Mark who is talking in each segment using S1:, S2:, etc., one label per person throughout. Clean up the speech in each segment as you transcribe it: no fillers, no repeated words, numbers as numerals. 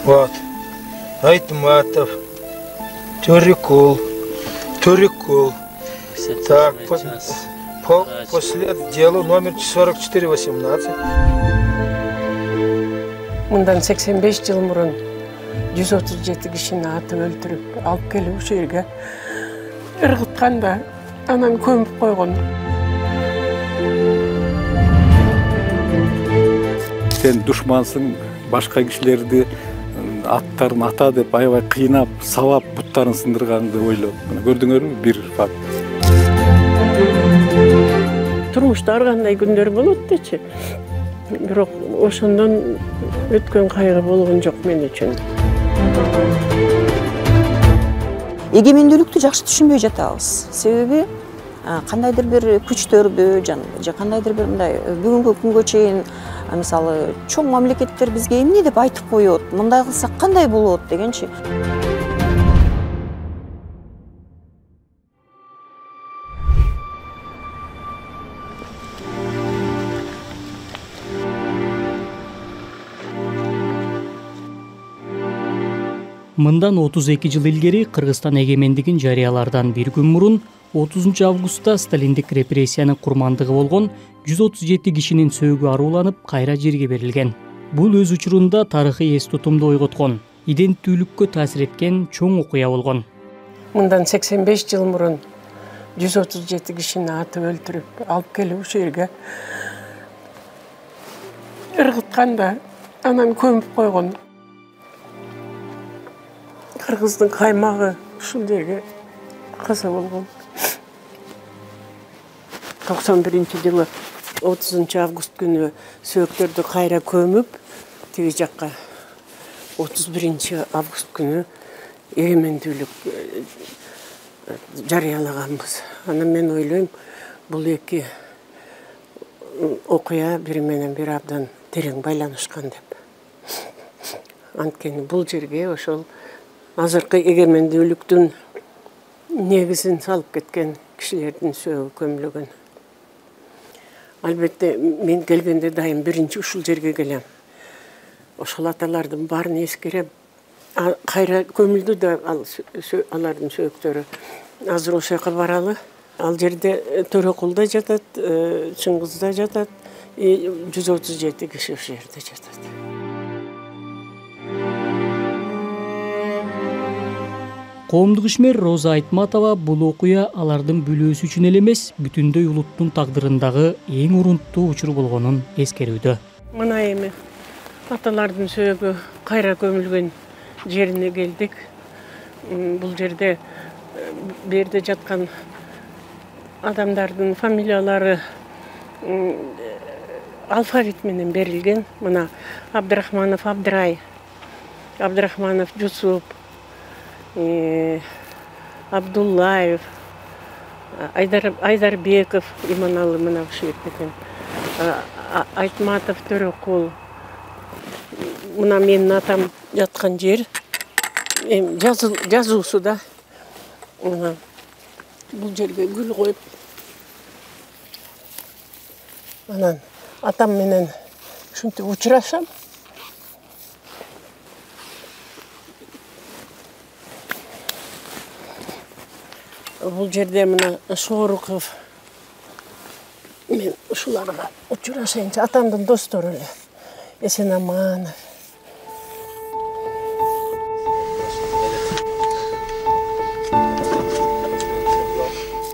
S1: Вот. Айтматов. Тюрикул. Так, после дела номер 4418.
S2: Мындан 85 жыл мурун 137 кишини атып өлтүрүп алып келип ушул жерге ыргытканда анан көмүп койгон.
S3: Сен душмансың, башка кишилерди аттарын ата деп аябай кыйнап, сабап, буттарын сындырганды ойлоп. Көрдүңөрбү бир факт.
S2: Турмушта ар кандай күндөр болот дечи. Бирок ошондон өткөн кайгы болгон жок мен үчүн.
S4: Эгемендүүлүктү жакшы түшүнбөй жатабыз. Себеби кандайдыр бир күчтөрдү же кандайдыр бир мындай бүгүнкү күнгө чейин мисалы чоң мамлекеттер бизге эмне деп айтып коет, мындай кылсак кандай болот дегенчи.
S5: Мындан 32 жыл илгери Кыргызстан эгемендигин жарыялардан бир күн мурун 30 августта сталиндик репрессиянын курмандыгы болгон 137 кишинин сөөгү арууланып кайра жерге берилген. Бул өз учурунда тарыхый эс тутумду ойготкон, иденттүүлүккө таасир эткен чоң окуя болгон.
S2: Мындан 85 жыл мурун 137 кишини атып өлтүрүп алып келип ушул жерге ыргытканда анан көмүп койгон. Кыргыздын каймагы ушул жерге каза болгон. 91-жылы 30 август күнү сөөктөрдү кайра көмүп, тиги жакка 31 август күнү эгемендүүлүк жарыялаганбыз. Анан мен ойлойм, бул эки окуя бири менен бири абдан терең байланышкан деп. Анткени бул жерге ошол азыркы эгемендүүлүктүн негизин салып кеткен кишилердин сөөгү көмүлгөн. Албетте мен келгенде дайым биринчи ушул жерге келем. Ошол аталардын баарын эскерем. Кайра көмүлдү да алардын сөөктөрү. Азыр ошол жака баралы. Ал жерде Төрөкулда жатат, Чыңгызда жатат, 137 киши ошол жерде жатат.
S5: Коомдук ишмер Роза Айтматова бул окуя алардын бүлөөсү үчүн эле эмес, бүтүндөй улуттун тагдырындагы эң урунттуу учур болгонун эскерүүдө.
S2: Мына эми аталардын сөөгү кайра көмүлгөн жерине келдик. Бул жерде берде жаткан адамдардын фамилиялары алфавит менен берилген. Мына Абдрахманов Абдрай, Абдрахманов Жусуп, Абдуллаев, Айдарбеков, Иманалы мына ушул экен. Айтматов Төрөкул. Мына менин атам жаткан жер. Жазуусу да. Бул жерге гүл коюп. Анан атам менен ушинтип учурашам. Бул жерде мына Шоруков. Мен ушуларга учурашайынчы атамдын достору эле. Эсенаманов.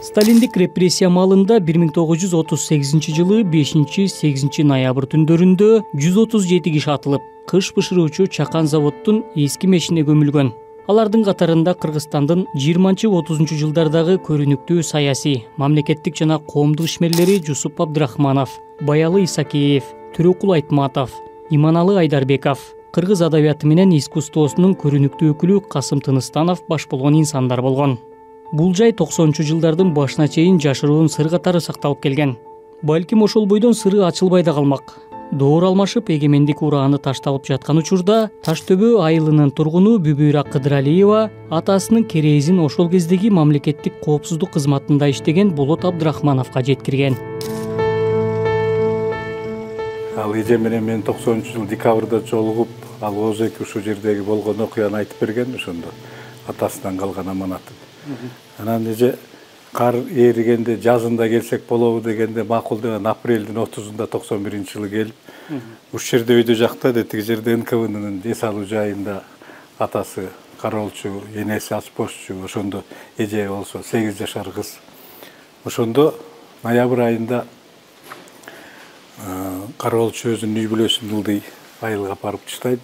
S5: Сталиндик репрессия маалында 1938 жылы 5-8 ноябрь түндөрүндө 137 киши атылып, кыш бышыруучу чакан заводдун эски мешине көмүлгөн. Алардын катарында Кыргызстандын 20-30 жылдардагы көрүнүктүү саясий, мамлекеттик жана коомдук ишмерлери Жусуп Абдрахманов, Баялы Исакеев, Төрөкул Айтматов, Иманалы Айдарбеков, кыргыз адабияты менен искусствосунун көрүнүктүү өкүлү Касым Тыныстанов баш болгон инсандар болгон. Бул жай 90 жылдардын башына чейин жашыруун сыр катары сакталып келген. Балким ошол бойдон сыры ачылбай да калмак. Доор алмашып эгемендик урааны ташталып жаткан учурда Таштөбө айылынын тургуну Бүбүйра Кыдыралиева атасынын керезин ошол кездеги мамлекеттик коопсуздук кызматында иштеген Болот Абдрахмановго жеткирген.
S3: Ал эже менен мен 90 жыл декабрда жолугуп ал Оозеки ушул жердеги болгон окуяны айтып берген ошондо атасынан калган аманаты. Анан эже кар эригенде жазында келсек болобу дегенде макул деген апрелдин 30-unda 91-жылы келип уш жерде өйдө жакта тиги жерде НКВДнын эс алуу жайында атасы кароолчу, энеси аспозчу, ошондо эже болсо 8 жашар кыз. Ошондо ноябрь айында кароолчу өзүнүн үй бүлөсүн ылдый айылга барып таштайт.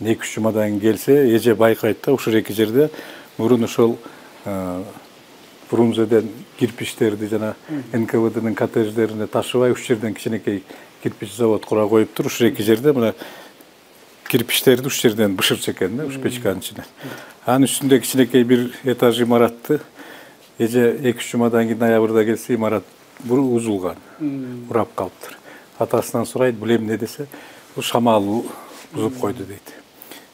S3: 2-3 жумадан кийин келсе, эже байкайт да ушул эки жерде мурун ошол Фрунзеден кирпичтерди жана НКВДнын коттедждерине ташыбай уш жерден кичинекей кирпич завод кура коюптур. Ушул эки жерде мына кирпичтерди уш жерден бышырчу экен да, уш печканын ичинен. Анын үстүндө кичинекей бир этаж имаратты эже 2-3 жумадан кийин ноябрда келсе, имарат узулган, урап калыптыр. Атасынан сурайт, бул эмне десе, бул шамал бузуп койду дейт.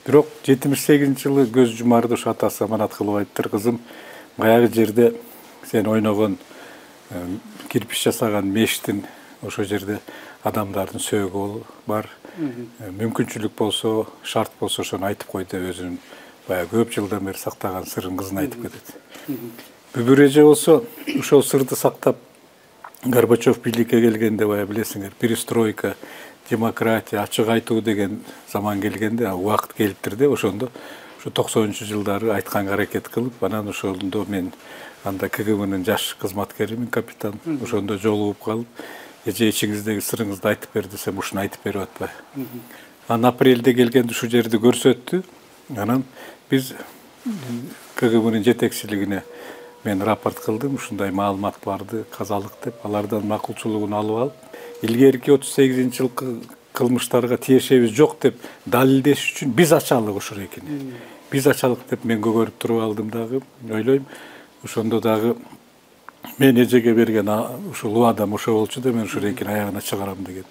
S3: Бирок 78-жылы көз жумарды ушу атасы аманат кылып айттыр, кызым, баягы жерде сен ойногон кирпич жасаган мештин ошол жерде адамдардын сөөгү бар. Мүмкүнчүлүк болсо, шарт болсо ошону айтып кой деп өзүнүн баягы көп жылдан бери сактаган сырын кызына айтып кетет. Бүбүр эже болсо ошол сырды сактап Горбачев бийликке келгенде бая билесиңер, перестройка, демократия, ачык айтуу деген заман келгенде, убакыт келиптир деп ошондо ушу 90-жылдары айтканга аракет кылып, анан ошондо мен анда КГБнын жаш кызматкеримин, капитан, ошондо жолугуп калып, эже ичиңиздеги сырыңызды айтып бер десем, ушуну айтып берип атпайбы. Анан апрелде келгенде ушул жерди көрсөттү. Анан биз КГБнын жетекчилигине мен рапорт кылдым, ушундай маалымат барды, казалык деп, алардан макулчулугун алып алып, илгерки 38-жылкы кылмыштарга тиешебиз жок деп далилдеш үчүн биз ачалык ушул экини. Биз ачалык деп мен көгөрүп туруп алдым дагы, ойлойм. Ошондо дагы мен эжеге берген ушул убадам ошо болчу да, мен ушул экини аягына чыгарам деген.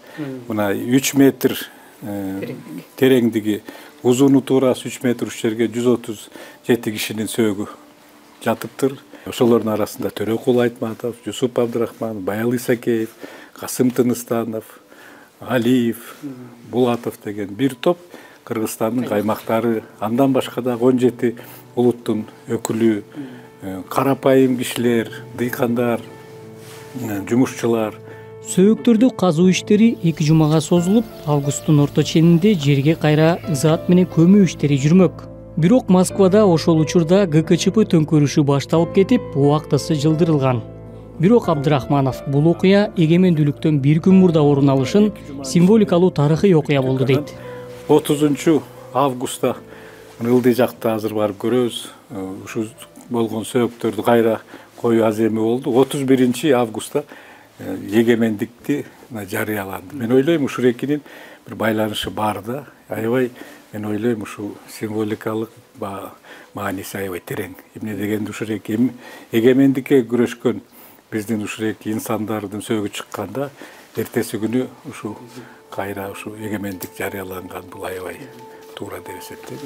S3: Мына 3 метр тереңдиги, узуну туурасы 3 метр уш жерге 137 кишинин сөөгү жатыптыр. Ошолордун арасында Төрөкул Айтматов, Жусуп Абдрахманов, Баял Исакеев, Касым Тыныстанов, Алиев, Булатов деген бир топ Кыргызстандын каймактары, андан башка да 17 улуттун өкүлү, карапайым кишилер, дыйкандар, жумушчулар.
S5: Сөөктөрдү казуу иштери 2 жумага созулуп, августтун орто ченинде жерге кайра ызаат менен көмүү иштери жүрмөк. Бирок Москвада ошол учурда ГКЧП төңкөрүшү башталып кетип, убактысы жылдырылган. Бирок Абдрахманов бул окуя эгемендүүлүктөн бир күн мурда орун алышын символикалуу тарыхый окуя болду дейт.
S3: 30 августта ылдый жакта азыр барып көрөбүз. Ушу болгон сөөктөрдү кайра коюу аземи болду. 31 августта эгемендикти жарыяланды. Мен ойлойм, ушул экинин бир байланышы бар да. Аябай мен ойлойм, ушул символикалык мааниси аябай терең. Эмне дегенде ушул эки эгемендикке күрөшкөн биздин ушул эки инсандардын сөөгү чыкканда, эртеси күнү ушул кайра ушул эгемендик жарыяланган, бул аябай туура деп эсептейм.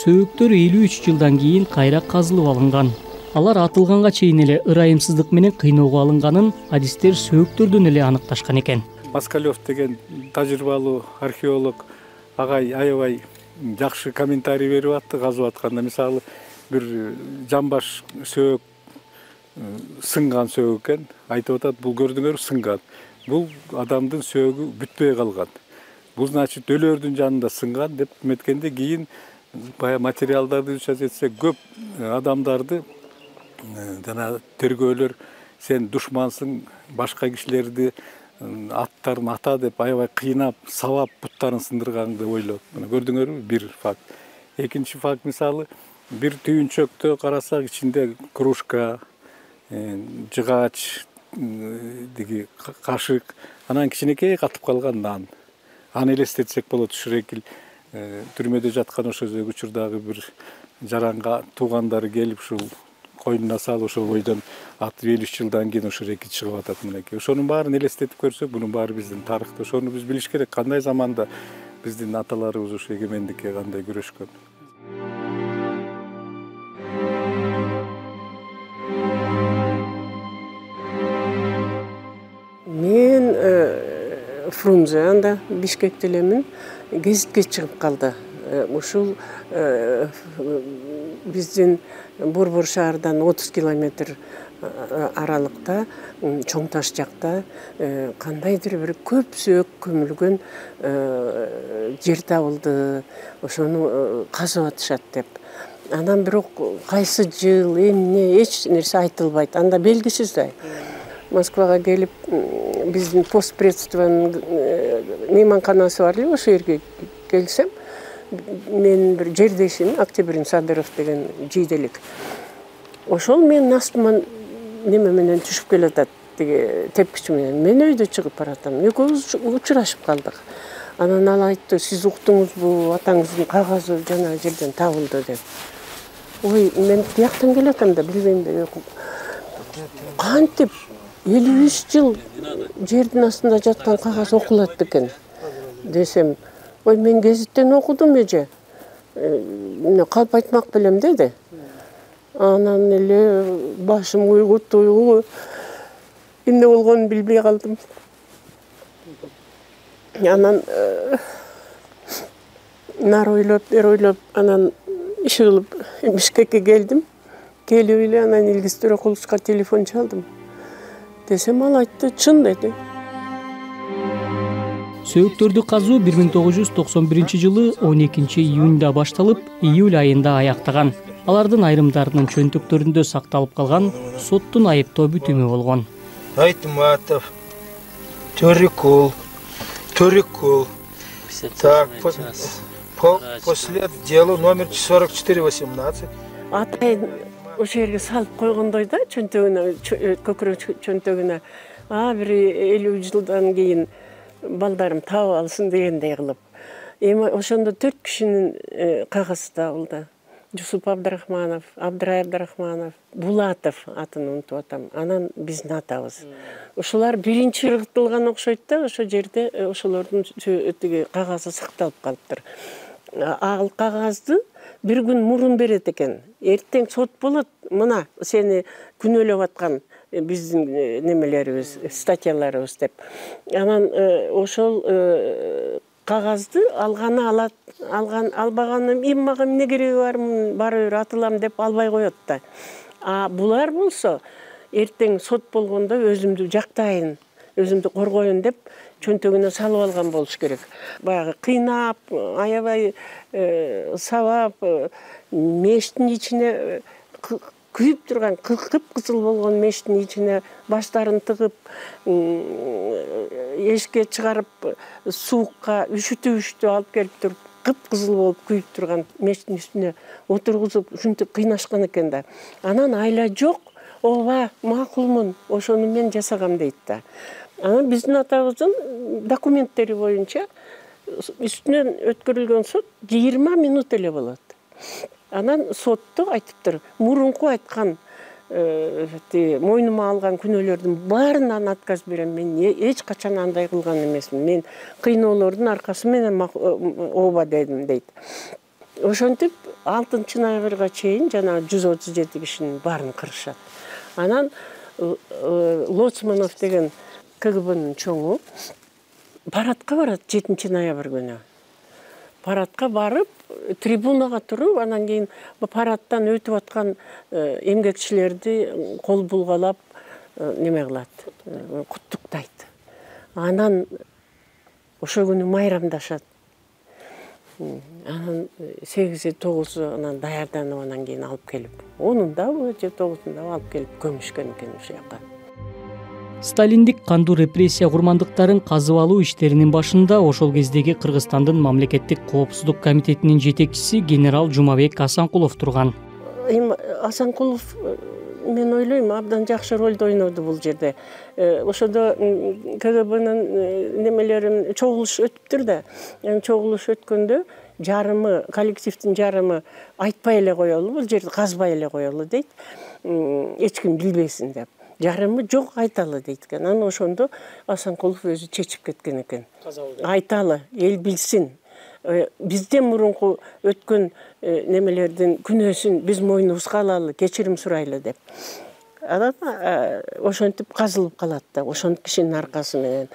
S5: Сөөктөр 53 жылдан кийин кайра казылып алынган. Алар атылганга чейин эле ырайымсыздык менен кыйноого алынганын адистер сөөктөрдөн эле аныкташкан экен.
S3: Москалев деген тажрыйбалуу археолог агай аябай жакшы комментарий берип атты казып атканда. Мисалы, бир жамбаш сөөк сынган сөөк экен, айтып атат, бул көрдүңөр сынган. Бул адамдын сөөгү бүтпөй калган. Бул значит өлөрдүн жанында сынган деп эметкенде, кийин бая материалдарды изучать этсек, көп адамдарды жана тергөөлөр сен душмансың, башка кишилерди аттарын ата деп аябай кыйнап, сабап буттарын сындырган деп ойлоп. Мына көрдүңөрбү, бир факт. Экинчи факт, мисалы, бир түйүнчөктө карасак, ичинде кружка, жыгач, диги кашык, анан кичинекей катып калган нан. Аны элестетсек болот. Ушул эки түрмөдө жаткан ошол учурдагы бир жаранга туугандары келип ушул койнуна салып, ошол бойдон 63 жылдан кийин ошол эки чыгып атат мынакей. Ошонун баарын элестетип көрсөк, бунун баары биздин тарыхта. Ошону биз билиш керек. Кандай заманда биздин аталарыбыз ошо эгемендикке кандай күрөшкөн.
S2: Мен Фрунзе анда Бишкекте элемин гезитке чыгып калды. Ушул биздин Борбор шаардан 30 километр аралыкта Чоң Таш жакта кандайдыр бир көп сөөк көмүлгөн жер табылды. Ошону казып атышат деп. Анан бирок кайсы жыл, эмне эч нерсе айтылбайт. Анда белгисиз да. Москвага келип биздин постпредствонун мейманканасы бар эле, ошол жерге келсем, менин бир жердешим Октябрин Садыров деген жийделик. Ошол менин астыман неме менен түшүп келатат, тиги тепкич менен. Мен өйдө чыгып баратам. Экөөбүз учурашып калдык. Анан ал айтты, сиз уктуңузбу, атаңыздын кагазы жана жерден табылды деп. Ой, мен тияктан келатам да билбейм да. Кантип 53 жыл жердин астында жаткан кагаз окулат экен десем, ой, мен гезиттен окудум эже. Мен калп айтмак белем деди. Анан эле башым уйгу, эмне болгонун билбей калдым. Анан нар ойлоп, бер ойлоп, анан иш кылып Бишкекке келдим. Келип эле анан Илгиз Төрөкуловго телефон чалдым. Десем, ал айтты, чын деди.
S5: Сөөктөрдү казуу 1991 жылы 12 июнда башталып, июль айында аяктаган. Алардын айрымдарынын чөнтөктөрүндө сакталып калган соттун айыптоо бүтүмү болгон.
S1: Айтматов, Төрөкул. Так, после дела номер 4418.
S2: Атайын ошол жерге салып койгондой да, чөнтөгүнө, көкүрөк чөнтөгүнө. Бир 50 жылдан кийин балдарым таап алсын дегендей кылып. Эми ошондо 4 кишинин кагаzy табылды. Жусуп Абдрахманов, Абдрай Абдрахманов, Булатов атын унутуп атам. Анан биздин атабыз. Ошолар биринчи ыргытылган окшойт да, ошол жерде ошолордун тиги кагазы сакталып калыптыр. Ал кагазды бир күн мурун берет экен. Эртең сот болот, мына сени күнөөлөп аткан биздин немелерибиз, статьяларыбыз деп. Анан ошол кагазды алганы алат, албаганы эми мага эмне кереги бар, бара бер атылам деп албай коет да. Булар болсо эртең сот болгондо өзүмдү жактайын, өзүмдү коргоюн деп чөнтөгүнө салып алган болуш керек. Баягы кыйнап, аябай сабап, мештин ичине күйүп турган, кып-кызыл болгон мештин ичине баштарын тыгып, эшикке чыгарып, суукка үшүтүп алып келип туруп, кып-кызыл болуп күйүп турган мештин үстүнө отургузуп, ушинтип кыйнашкан экен да. Анан айла жок, ооба, макулмун, ошону мен жасагам дейт да. Анан биздин атабыздын документтери боюнча үстүнөн өткөрүлгөн сот 20 минут эле болот. Анан сотто айтыптыр, мурунку айткан мойнума алган күнөөлөрдүн баарынан отказ берем. Мен эч качан андай кылган эмесмин. Мен кыйноолордун аркасы менен ооба дедим дейт. Ошентип 6-ноябрга чейин жана 137 кишинин баарын кырышат. Анан Лоцманов деген КГБнын чоңу парадка барат 7-ноябрь күнү. Парадка барып, трибунага туруп, анан кийин парадтан өтүп аткан эмгекчилерди кол булгалап неме кылат, куттуктайт. Анан ошол күнү майрамдашат. Анан 8-9 анан даярданып анан кийин алып келип, 10-дабы же 9-дабы алып келип көмүшкөн экен ошол жака.
S5: Сталиндик кандуу репрессия курмандыктарын казып алуу иштеринин башында ошол кездеги Кыргызстандын мамлекеттик коопсуздук комитетинин жетекчиси генерал Жумабек Асанкулов турган.
S2: Асанкулов, мен ойлойм, абдан жакшы ролду ойноду бул жерде. Ошодо КГБнын немелерин чогулуш өтүптүр да. Чогулуш өткөндө жарымы, коллективдин жарымы айтпай эле коелу, бул жерди казбай эле коелу дейт. Эч ким билбесин деп. Жарымы жок, айталы дейт экен. Анан ошондо Асанкулов өзү чечип кеткен экен. Айталы, эл билсин. Бизден мурунку өткөн немелердин күнөөсүн биз мойнубузга алалы, кечирим сурайлы деп. анан ошентип казылып калат да, ошон кишинин аркасы менен.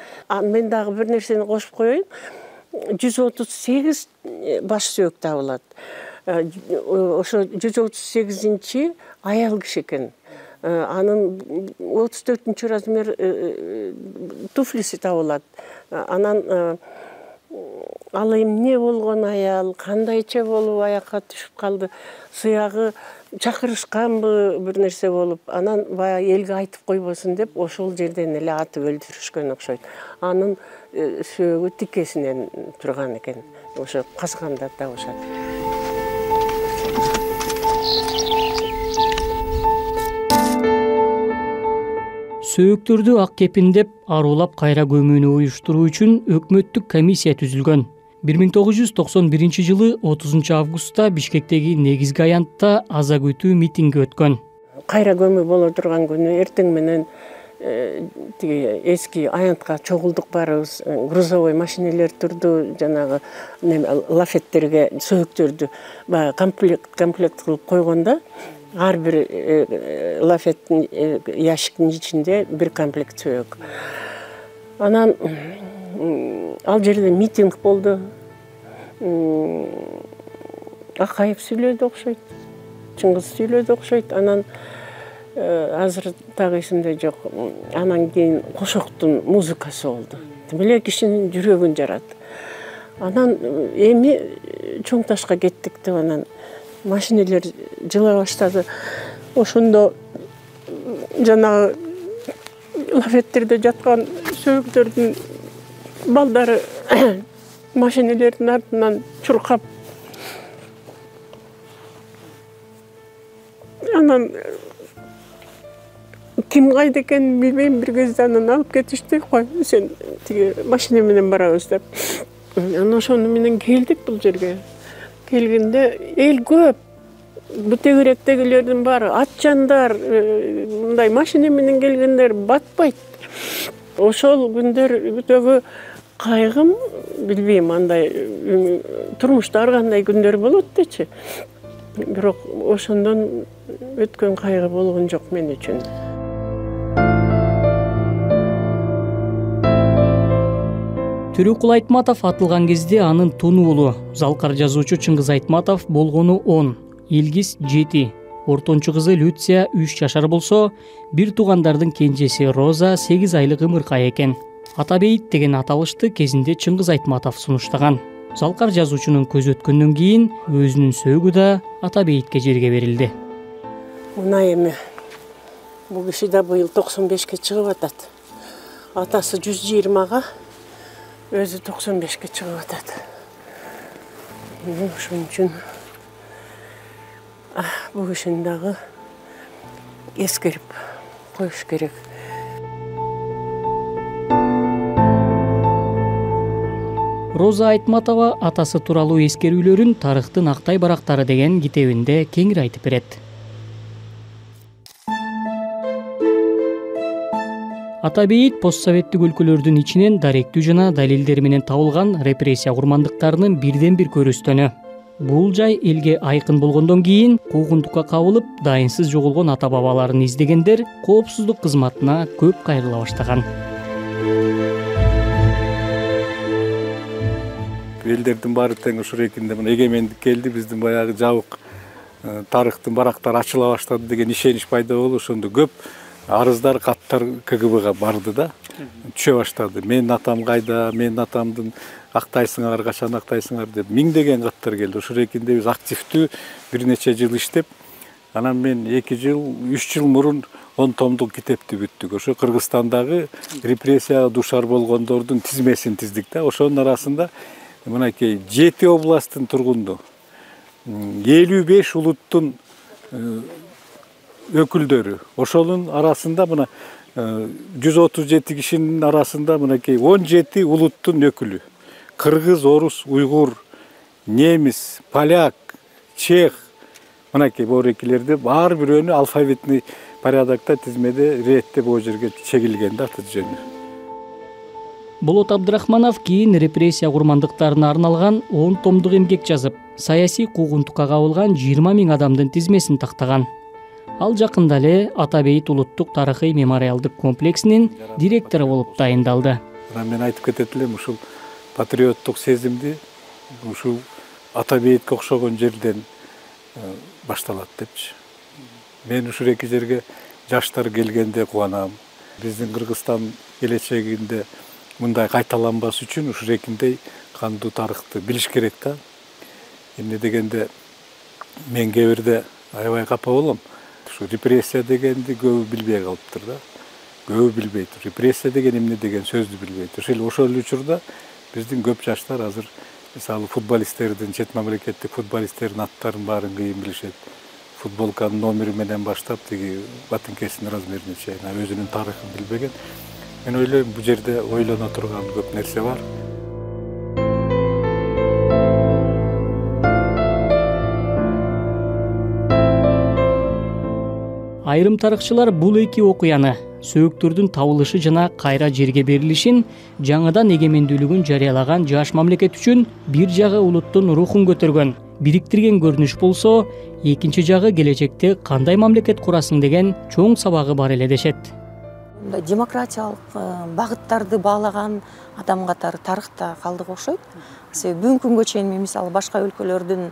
S2: Мен дагы бир нерсени кошуп коеюн. 138 баш сөөк табылат. Ошо 138-чи аял киши экен. Анын 34-чү размер туфлиси табылат. Анан ал эмне болгон аял, кандайча болуп аякка түшүп калды, сыягы чакырышканбы бир нерсе болуп, анан баягы элге айтып койбосун деп ошол жерден эле атып өлтүрүшкөн окшойт. Анын сөөгү тикесинен турган экен. Ошо казганда табышат.
S5: Сөөктөрдү ак кепиндеп, арулап кайра көмүүнү уюштуруу үчүн өкмөттүк комиссия түзүлгөн. 1991 жылы 30 августта Бишкектеги негизги аянтта аза күтүү митинги өткөн.
S2: Кайра көмүү боло турган күнү эртең менен тиги эски аянтка чогулдук баарыбыз, грузовой машинелер турду, жанагы лафеттерге сөөктөрдү комплект кылып койгондо, ар бир лафеттин ящиктин ичинде бир комплект сөөк. Анан ал жерде митинг болду. Акаев сүйлөдү окшойт, Чыңгыз сүйлөдү окшойт. Анан азыр дагы эсимде жок. Анан кийин кошоктун музыкасы болду. Тим эле кишинин жүрөгүн жарат. Анан эми чоң ташка кеттик деп анан машинелер жыла баштады. Ошондо жанагы лафеттерде жаткан сөөктөрдүн балдары машинелердин артынан чуркап, анан ким кайда экенин билбейм, бир кезде анан алып кетишти. Кой, сен тиги машина менен барабыз деп. Анан ошону менен келдик бул жерге. Келгенде эл көп. Бүтөгүрөктөгүлөрдүн баары атчандар, мындай машина менен келгендер батпайт. Ошол күндөрдөгү кайгым, билбейм, андай турмушта ар кандай күндөр болот дечи. Бирок ошондон өткөн кайгы болгон жок мен үчүн.
S5: Төрөкул Айтматов атылган кезде анын тunu уулу, залкар жазуучу Чыңгыз Айтматов болгону 10, Илгиз 7, ортончу кызы Люция 3 жашар болсо, бир туугандардын кенжеси Роза 8 айлык ымыркай экен. Атабейит деген аталышты кезинде Чыңгыз Айтматов сунуштаган. Залкар жазуучунун көз өткөндөн кийин өзүнүн сөөгү да Атабейитке жерге берилди.
S2: Мына эми бул киши да быйыл 95-ке чыгып атат. Атасы 120-га, өзү 95-ке чыгып атат. Ошон үчүн бул кишини дагы эскерип коюш керек.
S5: Роза Айтматова атасы тууралуу эскерүүлөрүн Тарыхтын актай барактары деген китебинде кеңири айтып берет. Атабейит постсоветтик өлкөлөрдүн ичинен даректүү жана далилдер менен табылган репрессия курмандыктарынын бирден бир көрүстөнү. Бул жай элге айкын болгондон кийин куугунтукка кабылып, дайынсыз жоголгон ата-бабаларын издегендер коопсуздук кызматына көп кайрыла баштаган.
S3: Элдердин баары тең ушул экинде эгемендик келди, биздин баягы жабык тарыхтын барактары ачыла баштады деген ишенич пайда болуп, ошондо көп арыздар, каттар КГБга барды да, түшө баштады. Менин атам кайда, менин атамдын актайсыңар, качан актайсыңар деп миңдеген каттар келди. Ошол экинде биз активдүү бир нече жыл иштеп, анан мен 2 жыл, 3 жыл мурун 10 томдук китепти бүттүк. Ошо Кыргызстандагы репрессияга душар болгондордун тизмесин тиздик да. Ошонун арасында мынакей 7 областтын тургунду, 55 улуттун өкүлдөрү. Ошонун арасында мына 137 кишинин арасында мынакей 17 улуттун өкүлү. Кыргыз, орус, уйгур, немис, поляк, чех, мынакей борекилерди ар бирөөнү алфавитный порядокто тизмеде ретте бул жерге чегилген да аты жөнү.
S5: Болот Абдрахманов кийин репрессия курмандыктарына арналган 10 томдук эмгек жазып, саясий куугунтукка кабылган 20 000 адамдын тизмесин тактаган. Ал жакында эле Ата Бейит улуттук тарыхый мемориалдык комплексинин директору болуп дайындалды.
S3: Мен айтып кетет элем, ушул патриоттук сезимди ушул Ата Бейитке окшогон жерден башталат депчи. Мен ушул эки жерге жаштар келгенде кубанам. Биздин Кыргызстан келечегинде мындай кайталанбас үчүн ушул экиндей кандуу тарыхты билиш керек да. Эмне дегенде мен кээ бирде аябай капа болом. Ушу репрессия дегенди көбү билбей калыптыр да. Көбү билбейт. Репрессия деген эмне деген сөздү билбейт. Ошол учурда биздин көп жаштар азыр мисалы футболисттердин, чет мамлекеттик футболисттердин аттарын баарын кыйын билишет. Футболканын номери менен баштап тиги ботинкесинин размерине чейин өзүнүн тарыхын билбеген. Мен ойлойм, бул жерде ойлоно турган көп нерсе бар.
S5: Айрым тарыхчылар бул эки окуяны сөөктөрдүн табылышы жана кайра жерге берилишин жаңыдан эгемендүүлүгүн жарыялаган жаш мамлекет үчүн бир жагы улуттун рухун көтөргөн, бириктирген көрүнүш болсо, экинчи жагы келечекте кандай мамлекет курасың деген чоң сабагы бар эле дешет.
S4: Демократиялык багыттарды баалаган адам катары тарыхта калдык окшойт. Себеби бүгүнкү күнгө чейин мен мисалы башка өлкөлөрдүн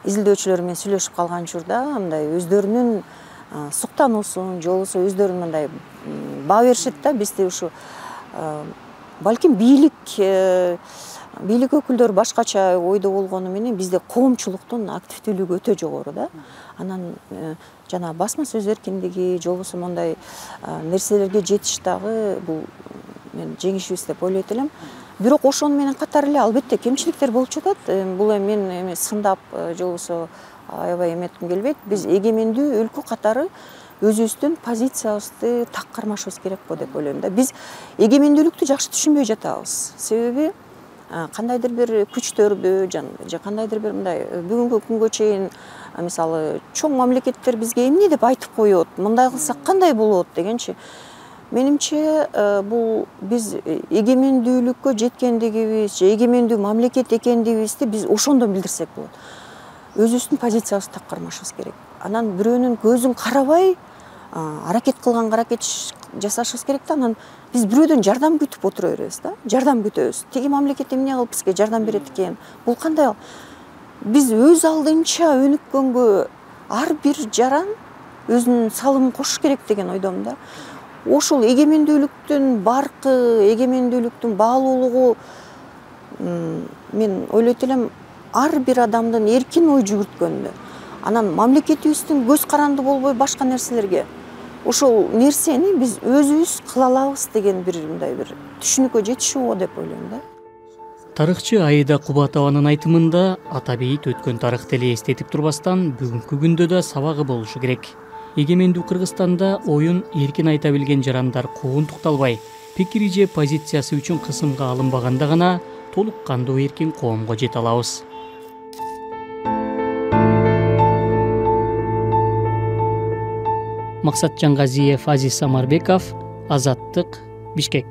S4: изилдөөчүлөрү менен сүйлөшүп калган учурда мындай өздөрүнүн суктануусун, же болбосо өздөрүнүн мындай баа беришет да. Бизде ушу балким бийлик өкүлдөрү башкача ойдо болгону менен бизде коомчулуктун активдүүлүгү өтө жогору да. Анан жана басма сөз эркиндиги, же болбосо мондай нерселерге жетиш дагы бул мен жеңишибиз деп ойлойт элем. Бирок ошону менен катары эле албетте кемчиликтер болуп жатат. Бул мен сындап же болбосо аябай эметким келбейт. Биз эгемендүү өлкө катары өзүбүздүн позициябызды так кармашыбыз керек го деп ойлойм да. Биз эгемендүүлүктү жакшы түшүнбөй жатабыз. Себеби кандайдыр бир күчтөрдү же кандайдыр бир мындай бүгүнкү күнгө чейин мисалы чоң мамлекеттер бизге эмне деп айтып коет, мындай кылсак кандай болот дегенчи. Менимче бул биз эгемендүүлүккө жеткендигибиз же эгемендүү мамлекет экендигибизди биз ошондон билдирсек болот. Өзүбүздүн позициябызды так кармашыбыз керек. Анан бирөөнүн көзүн карабай аракет кылганга аракет жасашыбыз керек да. Анан биз бирөөдөн жардам күтүп отура беребиз да. Жардам күтөбүз. Тиги мамлекет эмне кылып бизге жардам берет экен? Бул кандай? Биз өз алдынча өнүккөнгө ар бир жаран өзүнүн салымын кошуш керек деген ойдомун да. Ошол эгемендүүлүктүн баркы, эгемендүүлүктүн баалуулугу мен ойлойт элем ар бир адамдын эркин ой жүгүрткөндө. Анан мамлекетибиздин көз каранды болбой башка нерселерге ошол нерсени биз өзүбүз кыла алабыз деген бир мындай бир түшүнүккө жетишүү деп ойлойм да.
S5: Тарыхчы Аида Кубатованын айтымында Ата Бейит өткөн тарыхты эле эстетип турбастан бүгүнкү күндө да сабагы болушу керек. Эгемендүү Кыргызстанда оюн эркин айта билген жарандар куугунтукталбай, пикири же позициясы үчүн кысымга алынбаганда гана толук кандуу эркин коомго жете алабыз. Максат Жангазиев, Азиз Самарбеков, Азаттык, Бишкек.